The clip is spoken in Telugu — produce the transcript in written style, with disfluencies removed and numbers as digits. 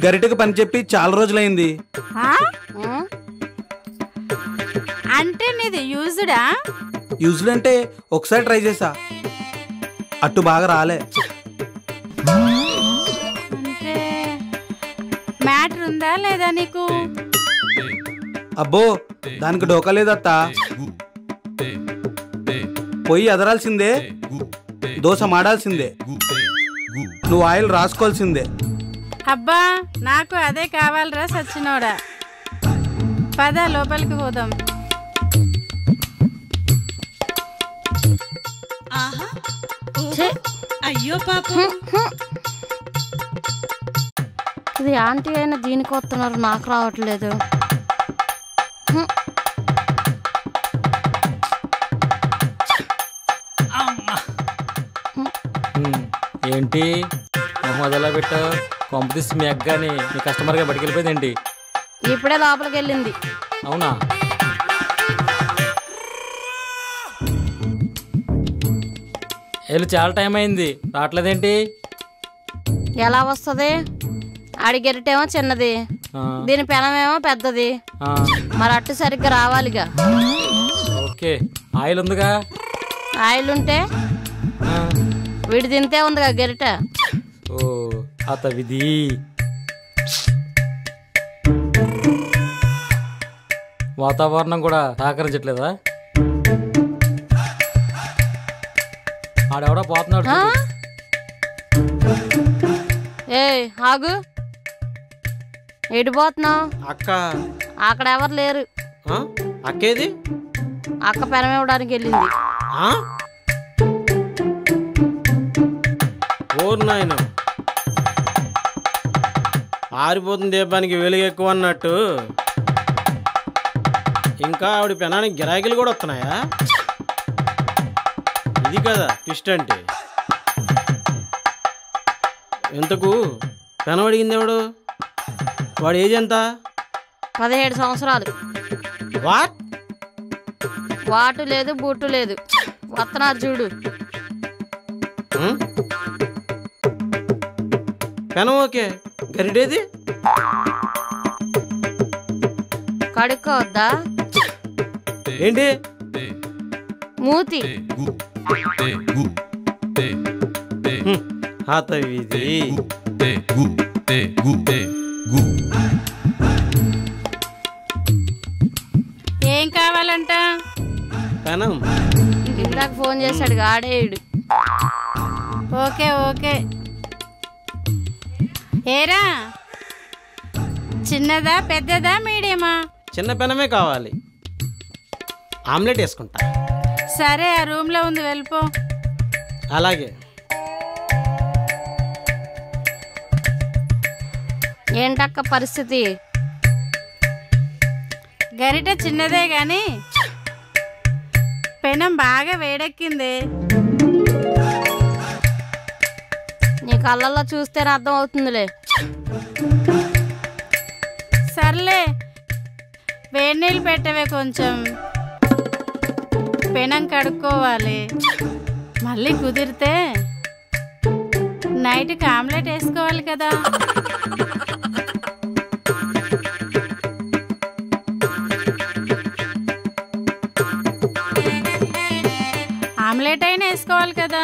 గరిటెకి పని చెప్పి చాలా రోజులైంది. అంటే నీది యూజ్డా? యూజ్డ్ అంటే ఒకసారి ట్రై చేసా, అట్టు బాగా రాలే. అంటే మ్యాటర్ ఉందా లేదా నీకు? అబ్బో దానికి డోకా లేదత్తా. పొయ్యి ఎదరాల్సిందే, దోశ మాడాల్సిందే, నువ్వు ఆయిల్ రాసుకోవాల్సిందే. అబ్బా నాకు అదే కావాలరా సచ్చినోడా. పద లోపలికి పోదాం. అయ్యో పాపం, ఇది ఆంటీ అయినా దీనికి వస్తున్నారు, నాకు రావట్లేదు. ఏంటి మొదలా పెట్టావు? కొంపతీసి మీ అగ్గాని మీ కస్టమర్గా బయటకెళ్ళిపోయిందేంటి? ఇప్పుడే లోపలికి వెళ్ళింది. అవునా? వెళ్ళి చాలా టైం అయింది, రావట్లేదేంటి? ఎలా వస్తుంది? ఆడి గెరిటేమో చిన్నది, దీని పెనమేమో పెద్దది, మరి అట్టు సరిగ్గా రావాలిగా. ఓకే, ఆయిల్ ఉందిగా? ఆయిల్ ఉంటే వీడి తింటే ఉందిగా గెరిట. ఓ అత విధి. వాతావరణం కూడా సహకరించట్లేదా? ఆడెవడో పోతున్నాడు. ఏ ఆగు, ఎటు పోతున్నావు? అక్క అక్కడ ఎవరు లేరు. అక్కేది? అక్క పెనం ఇవ్వడానికి వెళ్ళింది. ఓరు నాయన, ఆరిపోతుంది దీపానికి వెలుగు ఎక్కువ అన్నట్టు ఇంకా ఆవిడ పెనానికి గిరాకీలు కూడా వస్తున్నాయా? ఇది కదా ట్విస్ట్ అంటే. ఎంతకు పెనం అడిగింది ఎవడు? వాడు ఏజ్ ఎంత? 17 సంవత్సరాలు. వాట్? వాటు లేదు బూటు లేదు, వస్తున్నారు చూడు. పెనం ఓకే, గరిటేది? కడుక్కోవద్దా ఏంటి? మూతి. ఇది ఏం కావాలంట? పెనం. ఇందాక ఫోన్ చేశాడు ఆడేయుడు. Okay okay. ఏరా, చిన్నదా పెద్దదా మీడియమా? చిన్న పెనమే కావాలి, ఆమ్లెట్ వేసుకుంటా. సరే, ఆ రూమ్లో ఉంది, వెళ్ళిపో. అలాగే. ఏంటక్క పరిస్థితి? గరిట చిన్నదే గాని పెనం బాగా వేడెక్కింది. నీ కళ్ళల్లో చూస్తేనే అర్థం అవుతుందిలే. సర్లే, వేడి నీళ్ళు పెట్టవే కొంచెం. పెనం కడుక్కోవాలి, మళ్ళీ కుదిరితే నైట్కి ఆమ్లెట్ వేసుకోవాలి కదా. ఆమ్లెట్ అయినా వేసుకోవాలి కదా.